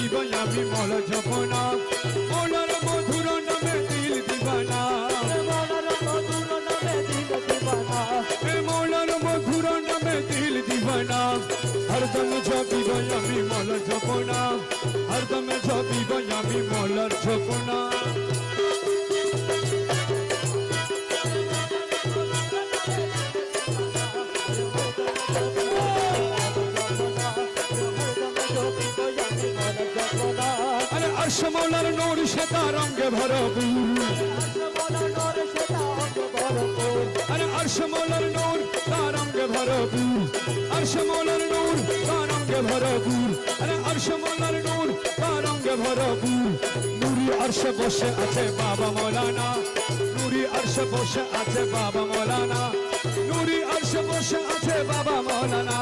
জপিবই আমি মৌলার জপনা মৌলার মধুর নামে দিল দিবানা মৌলার মধুর নামে দিল দিবানা হরদম জপিবই আমি মৌলার জপনা হরদম জপিবই আমি মৌলার জপনা अर्श मौलार नूर शता रंग भरपूर अरे अर्श मौलार नूर का रंग भरपूर अर्श मौलार नूर का रंग भरपूर अरे अर्श मौलार नूर का रंग भरपूर नूरी अर्श बसे आछे बाबा मौलाना नूरी अर्श बसे आछे बाबा मौलाना नूरी अर्श बसे आछे बाबा मौलाना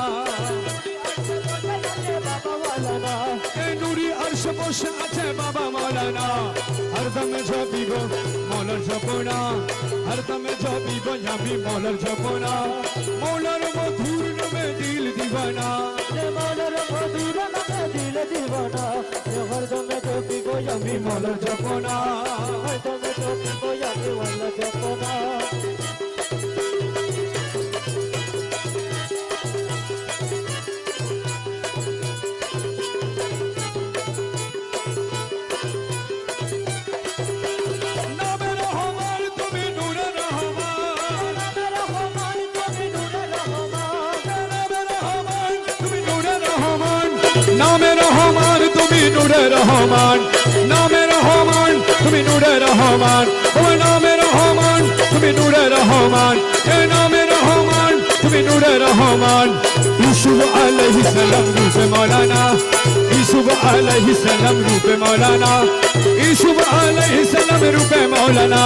नूरी अर्श बसे आछे बाबा मौलाना हरदम जपिब मौलार जपना हरदम जपिब आमी मौलार जपना मौलार मधुर नामे दिल दीवाना मौलार मधुर नामे दिल दीवाना हरदम जपिब आमी मौलार जपना हरदम जपिब आमी मौलार जपना नामे रहमान तुमी नूरे रहमान नामे रहमान तुमी नूरे रहमान ओ नामे रहमान तुमी नूरे रहमान ए नामे रहमान तुमी नूरे रहमान यूसुफ अलैहिस्सलाम रूपे मौलाना यूसुफ अलैहिस्सलाम रूपे मौलाना यूसुफ अलैहिस्सलाम रूपे मौलाना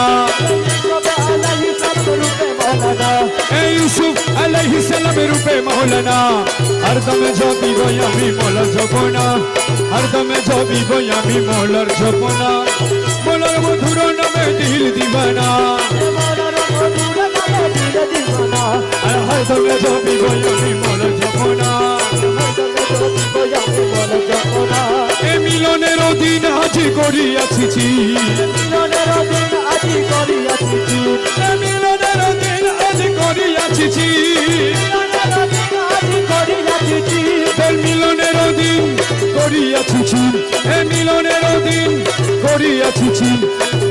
ए यूसुफ अलैहिस्सलाम रूपे मौलाना हरदम जपिब आमी मौलार जपना हरदम जपिब आमी मौलार जपना मौलार मधुर नामे दिल दीवाना हरदम जपिब आमी मौलार जपना ए मिलनेर दिन আজি করিয়াছি মিলনের দিন আজি করিয়াছি মিলনের দিন আজি করিয়াছি মিলনের দিন করিয়াছি এ মিলনের দিন করিয়াছি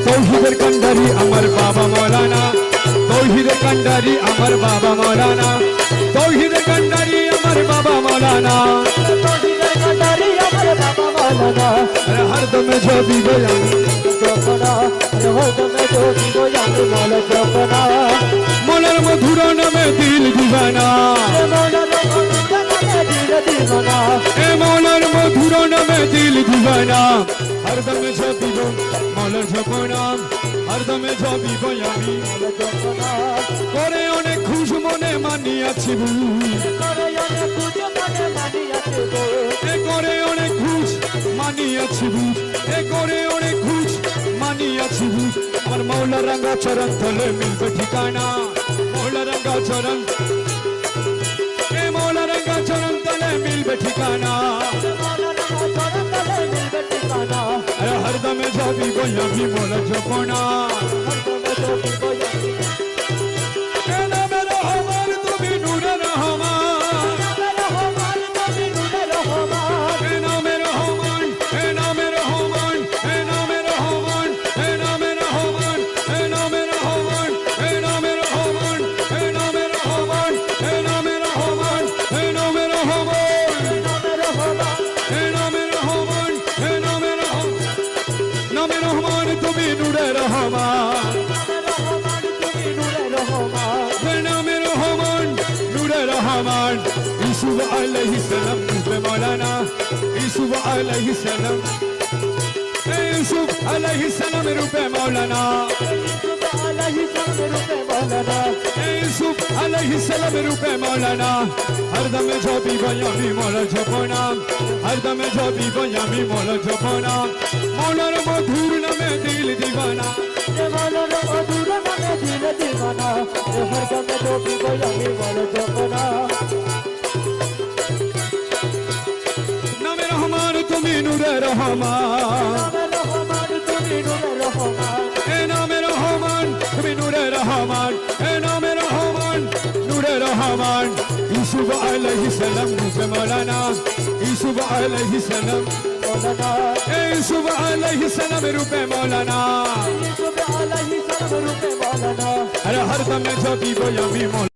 তৌহিদের কান্ডারি আমার বাবা মৌলানা তৌহিদের কান্ডারি আমার বাবা মৌলানা তৌহিদের কান্ডারি আমার বাবা মৌলানা তৌহিদের কান্ডারি আমার বাবা মৌলানা হরদম জপিব আমি জপনা হরদম জপিব আমি মৌলার জপনা মৌলার মধুর নামে দিল দিবানা मौलार मधुर नामे दिल दीवाना हरदम जपिब मौलार जपना हरदम जपिब आमी मौलार जपना करे अनेक खुश मने मानियाछि करे अनेक खुश मने मानियाछि ए करे अनेक खुश मानियाछि ए करे अनेक खुश मानियाछि আমার मौला रंगा चरण तले मिलबे ठिकाना मौला रंगा चरण मौला रंगा चरण तले मिलबे ठिकाना हरदम जपिब आमी मौलार जपना नामे रहमान तुमी नूरे रहमान नामे रहमान नामे रहमान नामे रहमान नामे रहमान नामे रहमान नामे रहमान नामे रहमान नामे रहमान नामे रहमान नामे रहमान तुमी नूरे रहमान नामे रहमान नूरे रहमान यूसुफ अलैहिस्सलाम रूपे मौलाना यूसुफ अलैहिस्सलाम यूसुफ अलैहिस्सलाम रूपे मौलाना यूसुफ अलैहिस्सलाम रूपे मौलाना हरदम जपिब आमी मौलार जपना हरदम जपिब आमी मौलार जपना मौलार मधुर नामे दिल दीवाना मौलार मधुर नामे दिल दीवाना हरदम जपिब आमी मौलार जपना नामे रहमान तुमी তুমি নূরে রহমান এ নামে রহমান তুমি নূরে রহমান এ নামে রহমান নূরে রহমান ইউসুফ আলাইহিস সালাম রূপে মৌলানা ইউসুফ আলাইহিস সালাম এ ইউসুফ আলাইহিস সালাম রূপে মৌলানা আরে হর দমে যদি বই আমি